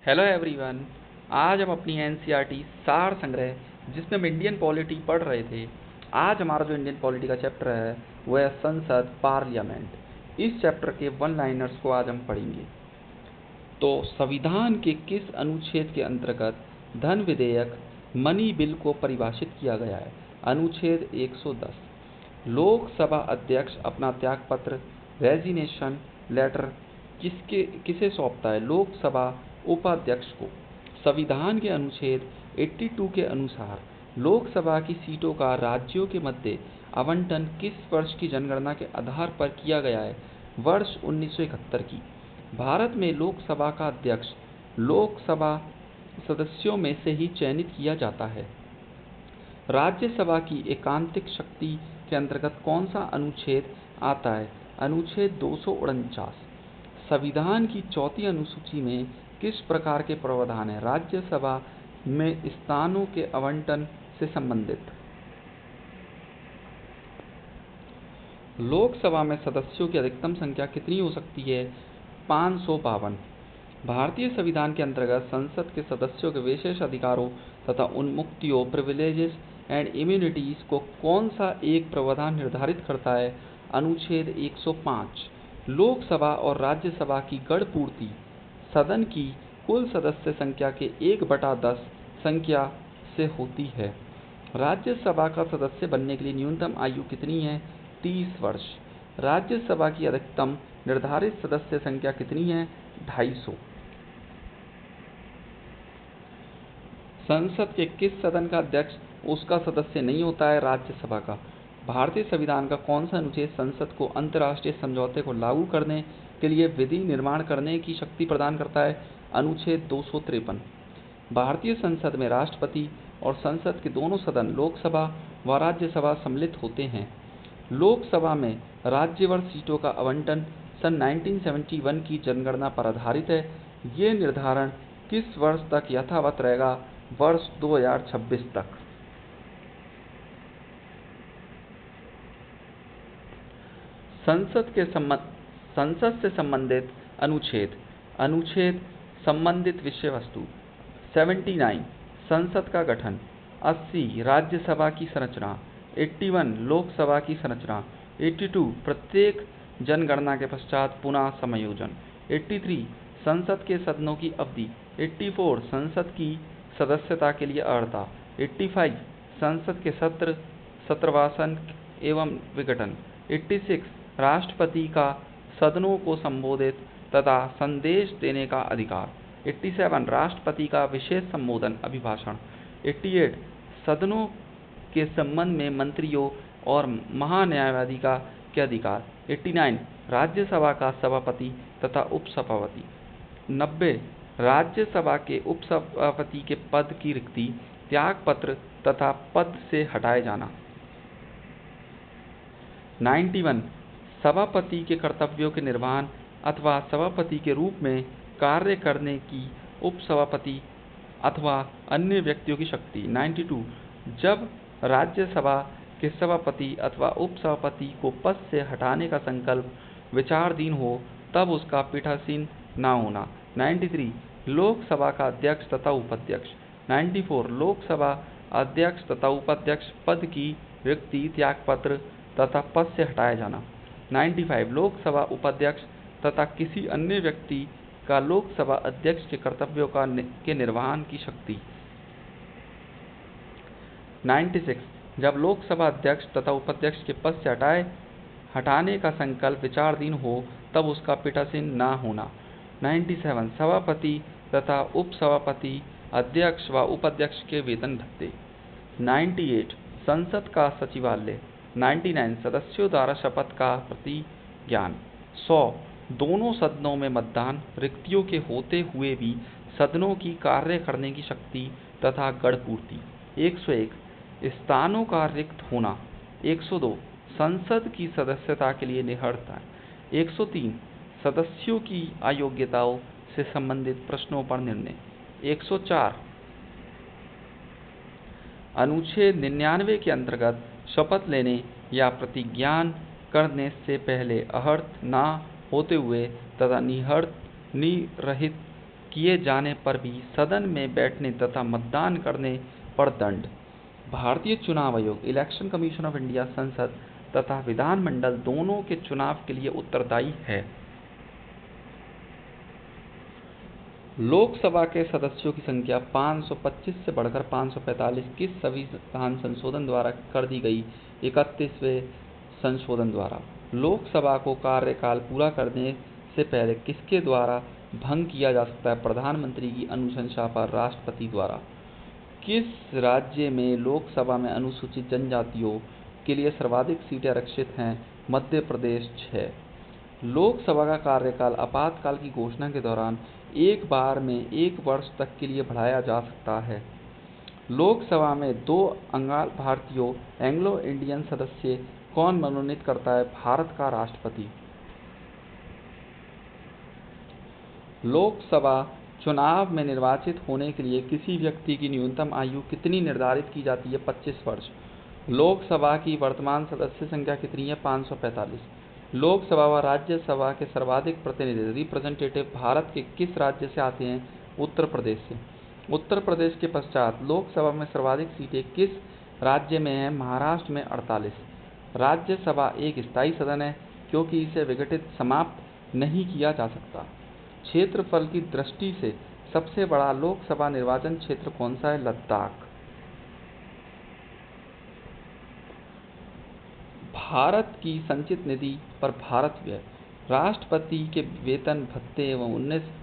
Hello everyone. आज हम अपनी एनसीईआरटी सार संग्रह जिसमें हम इंडियन पॉलिटी पढ़ रहे थे, आज हमारा जो इंडियन पॉलिटी का चैप्टर है वो है संसद पार्लियामेंट। इस चैप्टर के वन लाइनर्स को आज हम पढ़ेंगे। तो संविधान के किस अनुच्छेद के अंतर्गत धन विधेयक मनी बिल को परिभाषित किया गया है? अनुच्छेद 110। लोकसभा अध्यक्ष अपना त्यागपत्र रेजिग्नेशन लेटर किसे सौंपता है? लोकसभा उपाध्यक्ष को। संविधान के अनुच्छेद 82 के अनुसार लोकसभा की सीटों का राज्यों के मध्य आवंटन किस वर्ष की जनगणना के आधार पर किया गया है? वर्ष 1971 की। भारत में लोकसभा का अध्यक्ष लोकसभा सदस्यों में से ही चयनित किया जाता है। राज्यसभा की एकांतिक शक्ति के अंतर्गत कौन सा अनुच्छेद आता है? अनुच्छेद 249। संविधान की चौथी अनुसूची में किस प्रकार के प्रावधान है? राज्यसभा में स्थानों के आवंटन से संबंधित। लोकसभा में सदस्यों की अधिकतम संख्या कितनी हो सकती है? 552। भारतीय संविधान के अंतर्गत संसद के सदस्यों के विशेष अधिकारों तथा उन्मुक्तियों प्रिविलेजेस एंड इम्यूनिटीज को कौन सा एक प्रावधान निर्धारित करता है? अनुच्छेद 105। लोकसभा और राज्यसभा की गण पूर्ति सदन की कुल सदस्य संख्या के 1/10 संख्या से होती है। राज्यसभा का सदस्य बनने के लिए न्यूनतम आयु कितनी है? 30 वर्ष। राज्यसभा की अधिकतम निर्धारित सदस्य संख्या कितनी है? 250। संसद के किस सदन का अध्यक्ष उसका सदस्य नहीं होता है? राज्यसभा का। भारतीय संविधान का कौन सा अनुच्छेद संसद को अंतर्राष्ट्रीय समझौते को लागू करने के लिए विधि निर्माण करने की शक्ति प्रदान करता है? अनुच्छेद 253। भारतीय संसद में राष्ट्रपति और संसद के दोनों सदन लोकसभा व राज्यसभा सम्मिलित होते हैं। लोकसभा में राज्यवार सीटों का आवंटन सन 1971 की जनगणना पर आधारित है। ये निर्धारण किस वर्ष तक यथावत रहेगा? वर्ष 2026 तक। संसद से संबंधित अनुच्छेद। अनुच्छेद संबंधित विषय वस्तु। 79 संसद का गठन। 80 राज्यसभा की संरचना। 81 लोकसभा की संरचना। 82 प्रत्येक जनगणना के पश्चात पुनः समायोजन। 83 संसद के सदनों की अवधि। 84 संसद की सदस्यता के लिए अर्हता। 85 संसद के सत्रवासन एवं विघटन। 86 राष्ट्रपति का सदनों को संबोधित तथा संदेश देने का अधिकार। 87 राष्ट्रपति का विशेष संबोधन अभिभाषण। 88 सदनों के संबंध में मंत्रियों और महान्यायवादी के अधिकार। 89 राज्यसभा का सभापति तथा उपसभापति। 90 राज्यसभा के उपसभापति के पद की रिक्ति, त्यागपत्र तथा पद से हटाए जाना। 91 सभापति के कर्तव्यों के निर्वहन अथवा सभापति के रूप में कार्य करने की उपसभापति अथवा अन्य व्यक्तियों की शक्ति। 92 जब राज्यसभा के सभापति अथवा उपसभापति को पद से हटाने का संकल्प विचाराधीन हो तब उसका पीठासीन न होना। 93 लोकसभा का अध्यक्ष तथा उपाध्यक्ष। 94 लोकसभा अध्यक्ष तथा उपाध्यक्ष पद की रिक्ति, त्यागपत्र तथा पद से हटाया जाना। 95 लोकसभा उपाध्यक्ष तथा किसी अन्य व्यक्ति का लोकसभा अध्यक्ष के कर्तव्यों के निर्वहन की शक्ति। 96 जब लोकसभा अध्यक्ष तथा उपाध्यक्ष के पद से हटाने का संकल्प विचाराधीन हो तब उसका पीठासीन न होना। 97 सभापति तथा उपसभापति, अध्यक्ष व उपाध्यक्ष के वेतन भत्ते। 98 संसद का सचिवालय। 99 सदस्यों द्वारा शपथ का प्रतिज्ञान। 100 दोनों सदनों में मतदान, रिक्तियों के होते हुए भी सदनों की कार्य करने की शक्ति तथा गण पूर्ति। 101 स्थानों का रिक्त होना। 102 संसद की सदस्यता के लिए निहर्ता। 103 सदस्यों की अयोग्यताओं से संबंधित प्रश्नों पर निर्णय। 104 अनुच्छेद 99 के अंतर्गत शपथ लेने या प्रतिज्ञान करने से पहले आहत न होते हुए तथा निरहित किए जाने पर भी सदन में बैठने तथा मतदान करने पर दंड। भारतीय चुनाव आयोग इलेक्शन कमीशन ऑफ इंडिया संसद तथा विधानमंडल दोनों के चुनाव के लिए उत्तरदायी है। लोकसभा के सदस्यों की संख्या 525 से बढ़कर 545 किस संविधान संशोधन द्वारा कर दी गई? 31वें संशोधन द्वारा। लोकसभा को कार्यकाल पूरा करने से पहले किसके द्वारा भंग किया जा सकता है? प्रधानमंत्री की अनुशंसा पर राष्ट्रपति द्वारा। किस राज्य में लोकसभा में अनुसूचित जनजातियों के लिए सर्वाधिक सीटें आरक्षित हैं? मध्य प्रदेश 6। लोकसभा का कार्यकाल आपातकाल की घोषणा के दौरान एक बार में 1 वर्ष तक के लिए बढ़ाया जा सकता है। लोकसभा में 2 भारतीयों एंग्लो इंडियन सदस्य कौन मनोनीत करता है? भारत का राष्ट्रपति। लोकसभा चुनाव में निर्वाचित होने के लिए किसी व्यक्ति की न्यूनतम आयु कितनी निर्धारित की जाती है? 25 वर्ष। लोकसभा की वर्तमान सदस्य संख्या कितनी है? 545। लोकसभा व राज्यसभा के सर्वाधिक प्रतिनिधि रिप्रेजेंटेटिव भारत के किस राज्य से आते हैं? उत्तर प्रदेश से। उत्तर प्रदेश के पश्चात लोकसभा में सर्वाधिक सीटें किस राज्य में हैं? महाराष्ट्र में 48। राज्यसभा एक स्थायी सदन है क्योंकि इसे विघटित समाप्त नहीं किया जा सकता। क्षेत्रफल की दृष्टि से सबसे बड़ा लोकसभा निर्वाचन क्षेत्र कौन सा है? लद्दाख। भारत की संचित निधि पर भारत व्यय। राष्ट्रपति के वेतन भत्ते एवं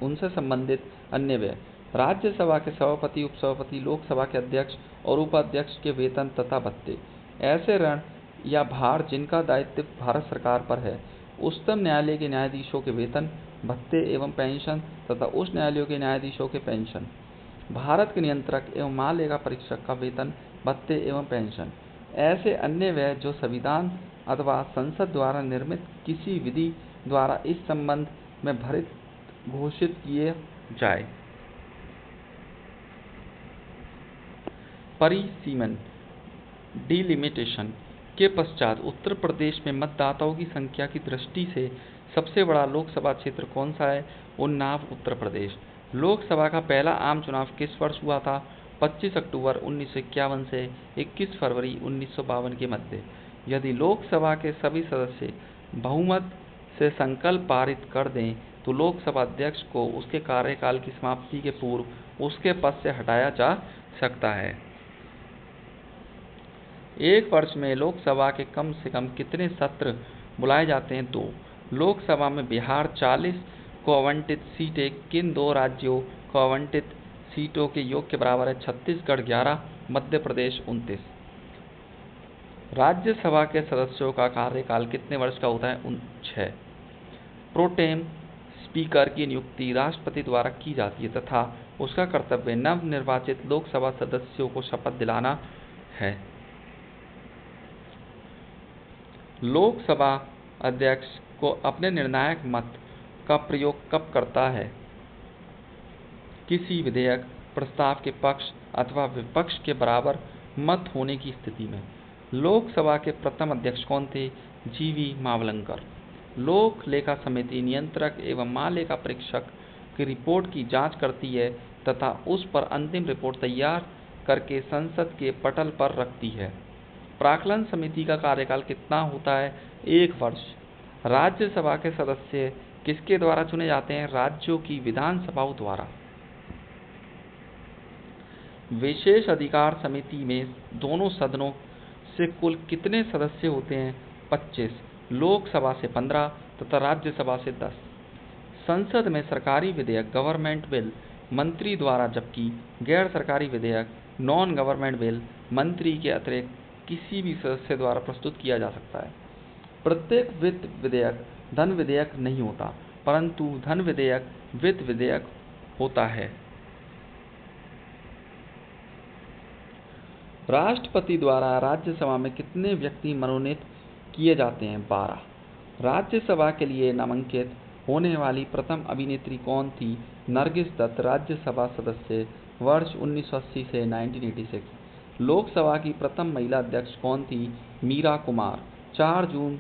उनसे संबंधित अन्य व्यय। राज्यसभा के सभापति, उपसभापति, लोकसभा के अध्यक्ष और उपाध्यक्ष के वेतन तथा भत्ते। ऐसे ऋण या भार जिनका दायित्व भारत सरकार पर है। उच्चतम न्यायालय के न्यायाधीशों के वेतन, भत्ते एवं पेंशन तथा उच्च न्यायालयों के न्यायाधीशों के पेंशन। भारत के नियंत्रक एवं महालेखा परीक्षक का वेतन, भत्ते एवं पेंशन। ऐसे अन्य व्यय जो संविधान अथवा संसद द्वारा निर्मित किसी विधि द्वारा इस संबंध में भरित घोषित किए जाए। परिसीमन डिलिमिटेशन के पश्चात उत्तर प्रदेश में मतदाताओं की संख्या की दृष्टि से सबसे बड़ा लोकसभा क्षेत्र कौन सा है? उन्नाव, उत्तर प्रदेश। लोकसभा का पहला आम चुनाव किस वर्ष हुआ था? 25 अक्टूबर 1951 से 21 फरवरी 1952 के मध्य। यदि लोकसभा के सभी सदस्य बहुमत से संकल्प पारित कर दें तो लोकसभा अध्यक्ष को उसके कार्यकाल की समाप्ति के पूर्व उसके पद से हटाया जा सकता है। एक वर्ष में लोकसभा के कम से कम कितने सत्र बुलाए जाते हैं? 2। लोकसभा में बिहार 40 को आवंटित सीटें किन 2 राज्यों को आवंटित सीटों के योग के बराबर है? छत्तीसगढ़ 11, मध्य प्रदेश 29। राज्यसभा के सदस्यों का कार्यकाल कितने वर्ष का होता है? 6। प्रोटेम स्पीकर की नियुक्ति राष्ट्रपति द्वारा की जाती है तथा उसका कर्तव्य नवनिर्वाचित लोकसभा सदस्यों को शपथ दिलाना है। लोकसभा अध्यक्ष को अपने निर्णायक मत का प्रयोग कब करता है? किसी विधेयक प्रस्ताव के पक्ष अथवा विपक्ष के बराबर मत होने की स्थिति में। लोकसभा के प्रथम अध्यक्ष कौन थे? जीवी मावलंकर। लोक लेखा समिति नियंत्रक एवं महालेखा परीक्षक की रिपोर्ट की जांच करती है तथा उस पर अंतिम रिपोर्ट तैयार करके संसद के पटल पर रखती है। प्राक्कलन समिति का कार्यकाल कितना होता है? 1 वर्ष। राज्यसभा के सदस्य किसके द्वारा चुने जाते हैं? राज्यों की विधानसभाओं द्वारा। विशेष अधिकार समिति में दोनों सदनों से कुल कितने सदस्य होते हैं? 25। लोकसभा से 15 तथा राज्यसभा से 10। संसद में सरकारी विधेयक गवर्नमेंट बिल मंत्री द्वारा जबकि गैर सरकारी विधेयक नॉन गवर्नमेंट बिल मंत्री के अतिरिक्त किसी भी सदस्य द्वारा प्रस्तुत किया जा सकता है। प्रत्येक वित्त विधेयक धन विधेयक नहीं होता परंतु धन विधेयक वित्त विधेयक होता है। राष्ट्रपति द्वारा राज्यसभा में कितने व्यक्ति मनोनीत किए जाते हैं? 12। राज्यसभा के लिए नामांकित होने वाली प्रथम अभिनेत्री कौन थी? नरगिस दत्त, राज्यसभा सदस्य वर्ष 1980 से 1986। लोकसभा की प्रथम महिला अध्यक्ष कौन थी? मीरा कुमार, 4 जून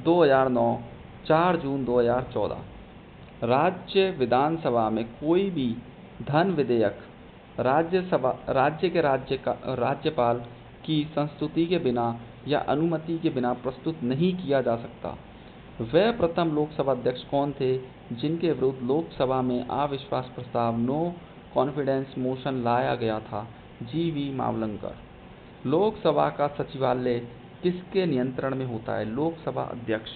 2009, 4 जून 2014। राज्य विधानसभा में कोई भी धन विधेयक राज्य के राज्यपाल की संस्तुति के बिना या अनुमति के बिना प्रस्तुत नहीं किया जा सकता। वह प्रथम लोकसभा अध्यक्ष कौन थे जिनके विरुद्ध लोकसभा में अविश्वास प्रस्ताव नो कॉन्फिडेंस मोशन लाया गया था? जी.वी. मावलंकर। लोकसभा का सचिवालय किसके नियंत्रण में होता है? लोकसभा अध्यक्ष।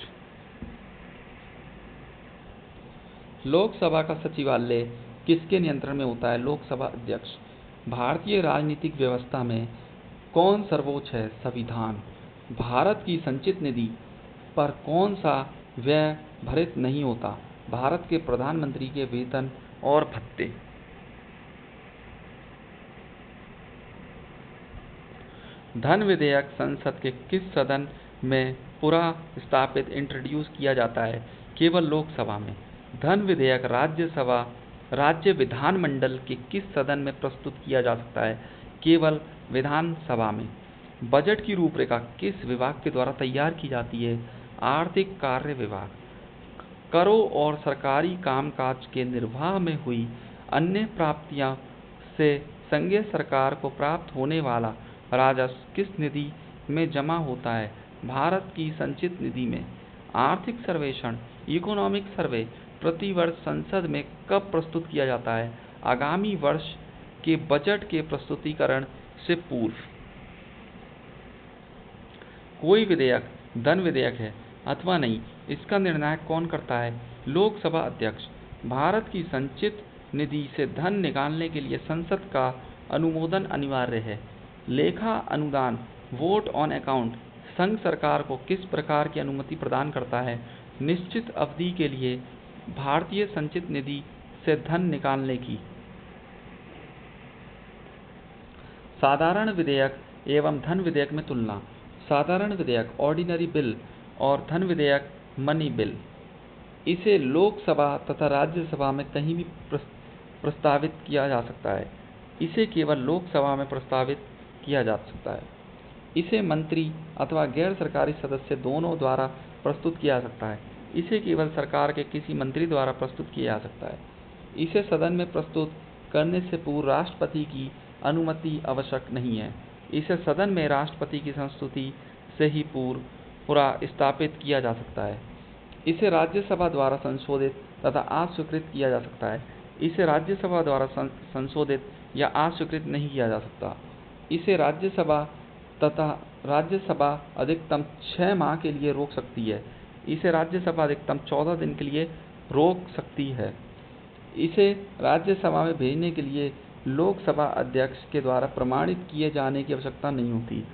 लोकसभा का सचिवालय किसके नियंत्रण में होता है? लोकसभा अध्यक्ष। भारतीय राजनीतिक व्यवस्था में कौन सर्वोच्च है? संविधान। भारत की संचित निधि पर कौन सा व्यय भरित नहीं होता? भारत के प्रधानमंत्री के वेतन और भत्ते। धन विधेयक संसद के किस सदन में पुनर्स्थापित इंट्रोड्यूस किया जाता है? केवल लोकसभा में। धन विधेयक राज्य विधानमंडल के किस सदन में प्रस्तुत किया जा सकता है? केवल विधानसभा में। बजट की रूपरेखा किस विभाग के द्वारा तैयार की जाती है? आर्थिक कार्य विभाग। करों और सरकारी कामकाज के निर्वाह में हुई अन्य प्राप्तियों से संघीय सरकार को प्राप्त होने वाला राजस्व किस निधि में जमा होता है? भारत की संचित निधि में। आर्थिक सर्वेक्षण इकोनॉमिक सर्वे प्रतिवर्ष संसद में कब प्रस्तुत किया जाता है? आगामी वर्ष के बजट के प्रस्तुतिकरण से पूर्व। कोई विधेयक धन विधेयक है अथवा नहीं, इसका निर्णय कौन करता है? लोकसभा अध्यक्ष। भारत की संचित निधि से धन निकालने के लिए संसद का अनुमोदन अनिवार्य है। लेखा अनुदान वोट ऑन अकाउंट संघ सरकार को किस प्रकार की अनुमति प्रदान करता है? निश्चित अवधि के लिए भारतीय संचित निधि से धन निकालने की। साधारण विधेयक एवं धन विधेयक में तुलना। साधारण विधेयक ऑर्डिनरी बिल और धन विधेयक मनी बिल। इसे लोकसभा तथा राज्यसभा में कहीं भी प्रस्तावित किया जा सकता है। इसे केवल लोकसभा में प्रस्तावित किया जा सकता है। इसे मंत्री अथवा गैर सरकारी सदस्य दोनों द्वारा प्रस्तुत किया जा सकता है। इसे केवल सरकार के किसी मंत्री द्वारा प्रस्तुत किया जा सकता है। इसे सदन में प्रस्तुत करने से पूर्व राष्ट्रपति की अनुमति आवश्यक नहीं है। इसे सदन में राष्ट्रपति की संस्तुति से ही पुनर्स्थापित किया जा सकता है। इसे राज्यसभा द्वारा संशोधित तथा अस्वीकृत किया जा सकता है। इसे राज्यसभा द्वारा संशोधित या अस्वीकृत नहीं किया जा सकता। इसे राज्यसभा अधिकतम 6 माह के लिए रोक सकती है। इसे राज्यसभा अधिकतम 14 दिन के लिए रोक सकती है। इसे राज्यसभा में भेजने के लिए लोकसभा अध्यक्ष के द्वारा प्रमाणित किए जाने की आवश्यकता नहीं होती।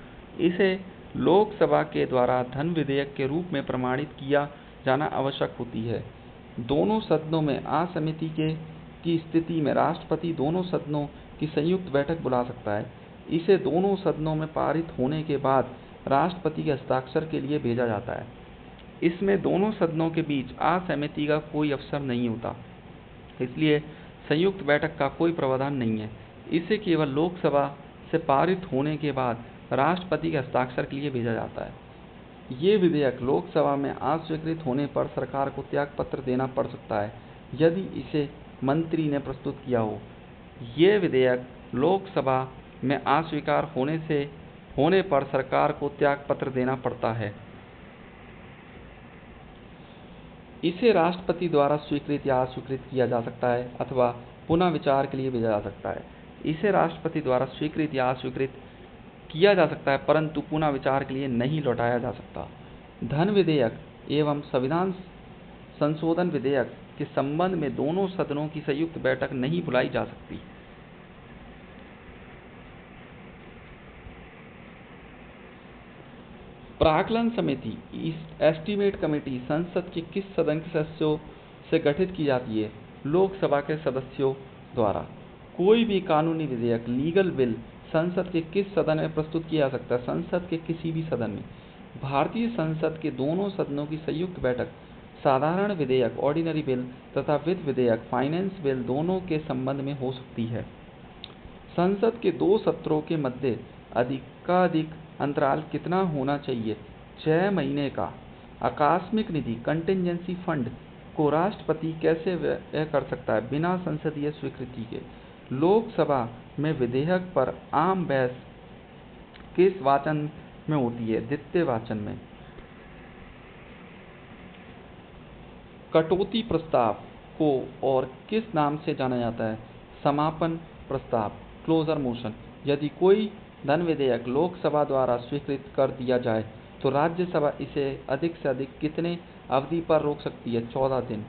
इसे लोकसभा के द्वारा धन विधेयक के रूप में प्रमाणित किया जाना आवश्यक होती है। दोनों सदनों में असहमति की स्थिति में राष्ट्रपति दोनों सदनों की संयुक्त बैठक बुला सकता है। इसे दोनों सदनों में पारित होने के बाद राष्ट्रपति के हस्ताक्षर के लिए भेजा जाता है। इसमें दोनों सदनों के बीच असहमति का कोई अवसर नहीं होता, इसलिए संयुक्त बैठक का कोई प्रावधान नहीं है। इसे केवल लोकसभा से पारित होने के बाद राष्ट्रपति के हस्ताक्षर के लिए भेजा जाता है। ये विधेयक लोकसभा में अस्वीकृत होने पर सरकार को त्यागपत्र देना पड़ सकता है यदि इसे मंत्री ने प्रस्तुत किया हो। ये विधेयक लोकसभा में अस्वीकार होने पर सरकार को त्यागपत्र देना पड़ता है। इसे राष्ट्रपति द्वारा स्वीकृत या अस्वीकृत किया जा सकता है अथवा पुनः विचार के लिए भेजा जा सकता है। इसे राष्ट्रपति द्वारा स्वीकृत या अस्वीकृत किया जा सकता है परंतु पुनः विचार के लिए नहीं लौटाया जा सकता। धन विधेयक एवं संविधान संशोधन विधेयक के संबंध में दोनों सदनों की संयुक्त बैठक नहीं बुलाई जा सकती। प्राक्कलन समिति एस्टीमेट कमेटी संसद के किस सदन के सदस्यों से गठित की जाती है? लोकसभा के सदस्यों द्वारा। कोई भी कानूनी विधेयक लीगल बिल संसद के किस सदन में प्रस्तुत किया जा सकता है? संसद के किसी भी सदन में। भारतीय संसद के दोनों सदनों की संयुक्त बैठक साधारण विधेयक ऑर्डिनरी बिल तथा वित्त विधेयक फाइनेंस बिल दोनों के संबंध में हो सकती है। संसद के 2 सत्रों के मध्य अधिकाधिक अंतराल कितना होना चाहिए? 6 महीने का। आकस्मिक निधि कंटिजेंसी फंड को राष्ट्रपति कैसे व्यय कर सकता है बिना संसदीय स्वीकृति के? लोकसभा में विधेयक पर आम बहस किस वाचन में होती है? द्वितीय वाचन में। कटौती प्रस्ताव को और किस नाम से जाना जाता है? समापन प्रस्ताव, क्लोजर मोशन। यदि कोई धन विधेयक लोकसभा द्वारा स्वीकृत कर दिया जाए तो राज्यसभा इसे अधिक से अधिक कितने अवधि पर रोक सकती है? 14 दिन।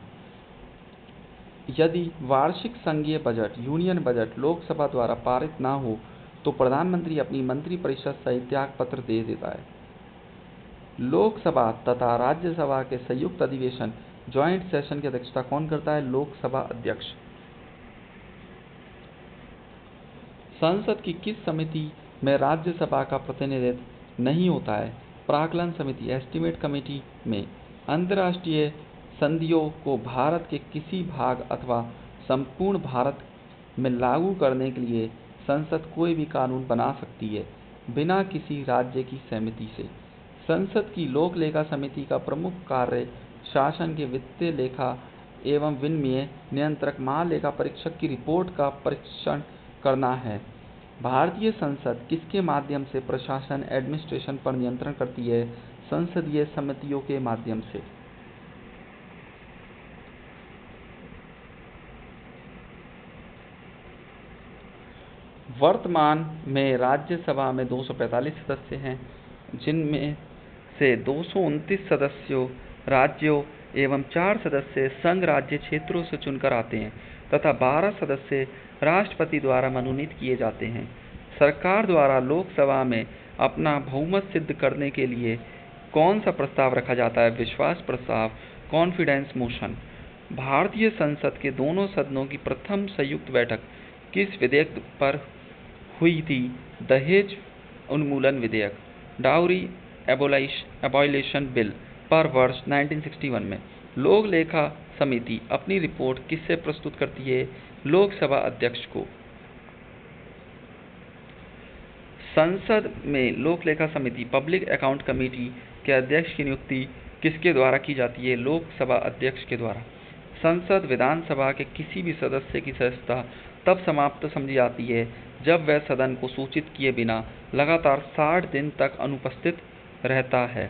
यदि वार्षिक संघीय बजट यूनियन बजट लोकसभा द्वारा पारित न हो तो प्रधानमंत्री अपनी मंत्रिपरिषद सहित त्याग पत्र दे देता है। लोकसभा तथा राज्यसभा के संयुक्त अधिवेशन ज्वाइंट सेशन की अध्यक्षता कौन करता है? लोकसभा अध्यक्ष। संसद की किस समिति में राज्यसभा का प्रतिनिधित्व नहीं होता है? प्राक्कलन समिति, एस्टीमेट कमेटी में। अंतर्राष्ट्रीय संधियों को भारत के किसी भाग अथवा संपूर्ण भारत में लागू करने के लिए संसद कोई भी कानून बना सकती है बिना किसी राज्य की सहमति से। संसद की लोक लेखा समिति का प्रमुख कार्य शासन के वित्तीय लेखा एवं विनिमय नियंत्रक महालेखा परीक्षक की रिपोर्ट का परीक्षण करना है। भारतीय संसद किसके माध्यम से प्रशासन एडमिनिस्ट्रेशन पर नियंत्रण करती है? संसदीय समितियों के माध्यम से। वर्तमान में राज्यसभा में 245 सदस्य हैं, जिनमें से 229 सदस्यों राज्यों एवं 4 सदस्य संघ राज्य क्षेत्रों से चुनकर आते हैं तथा 12 सदस्य राष्ट्रपति द्वारा मनोनीत किए जाते हैं। सरकार द्वारा लोकसभा में अपना बहुमत सिद्ध करने के लिए कौन सा प्रस्ताव रखा जाता है? विश्वास प्रस्ताव, कॉन्फिडेंस मोशन। भारतीय संसद के दोनों सदनों की प्रथम संयुक्त बैठक किस विधेयक पर हुई थी? दहेज उन्मूलन विधेयक, डाउरी एबॉलिशन बिल पर वर्ष 1961 में। लोक लेखा समिति अपनी रिपोर्ट किससे प्रस्तुत करती है? लोकसभा अध्यक्ष को। संसद में लोक लेखा समिति पब्लिक अकाउंट कमेटी के अध्यक्ष की नियुक्ति किसके द्वारा की जाती है? लोकसभा अध्यक्ष के द्वारा। संसद विधानसभा के किसी भी सदस्य की सदस्यता तब समाप्त समझी जाती है जब वह सदन को सूचित किए बिना लगातार 60 दिन तक अनुपस्थित रहता है।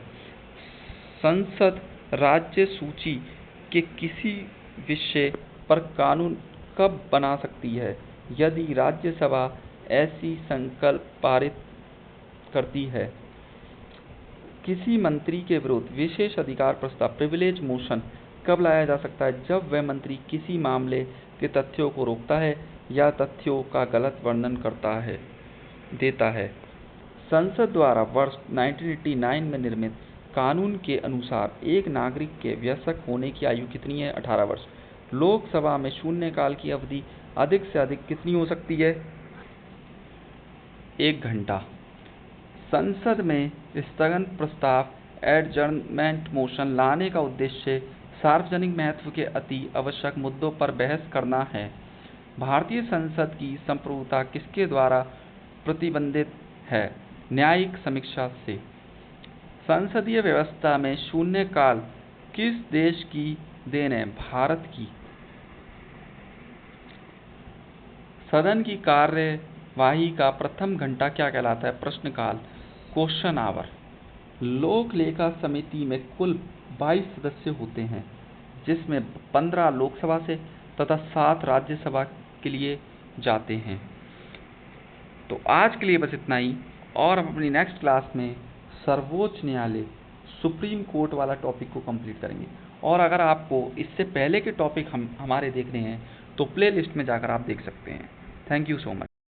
संसद राज्य सूची के किसी विषय पर कानून कब बना सकती है? यदि राज्यसभा ऐसी संकल्प पारित करती है। किसी मंत्री के विरुद्ध विशेष अधिकार प्रस्ताव प्रिविलेज मोशन कब लाया जा सकता है? जब वह मंत्री किसी मामले के तथ्यों को रोकता है या तथ्यों का गलत वर्णन देता है। संसद द्वारा वर्ष 1989 में निर्मित कानून के अनुसार एक नागरिक के वयस्क होने की आयु कितनी है? 18 वर्ष। लोकसभा में शून्यकाल की अवधि अधिक से अधिक कितनी हो सकती है? 1 घंटा। संसद में स्थगन प्रस्ताव एडजर्नमेंट मोशन लाने का उद्देश्य सार्वजनिक महत्व के अति आवश्यक मुद्दों पर बहस करना है। भारतीय संसद की संप्रभुता किसके द्वारा प्रतिबंधित है? न्यायिक समीक्षा से। संसदीय व्यवस्था में शून्यकाल किस देश की देन है? भारत की। सदन की कार्यवाही का प्रथम घंटा क्या कहलाता है? प्रश्नकाल, क्वेश्चन आवर। लोक लेखा समिति में कुल 22 सदस्य होते हैं, जिसमें 15 लोकसभा से तथा 7 राज्यसभा के लिए जाते हैं। तो आज के लिए बस इतना ही, और हम अपनी नेक्स्ट क्लास में सर्वोच्च न्यायालय सुप्रीम कोर्ट वाला टॉपिक को कंप्लीट करेंगे। और अगर आपको इससे पहले के टॉपिक हमारे देखने हैं तो प्ले लिस्ट में जाकर आप देख सकते हैं। Thank you so much.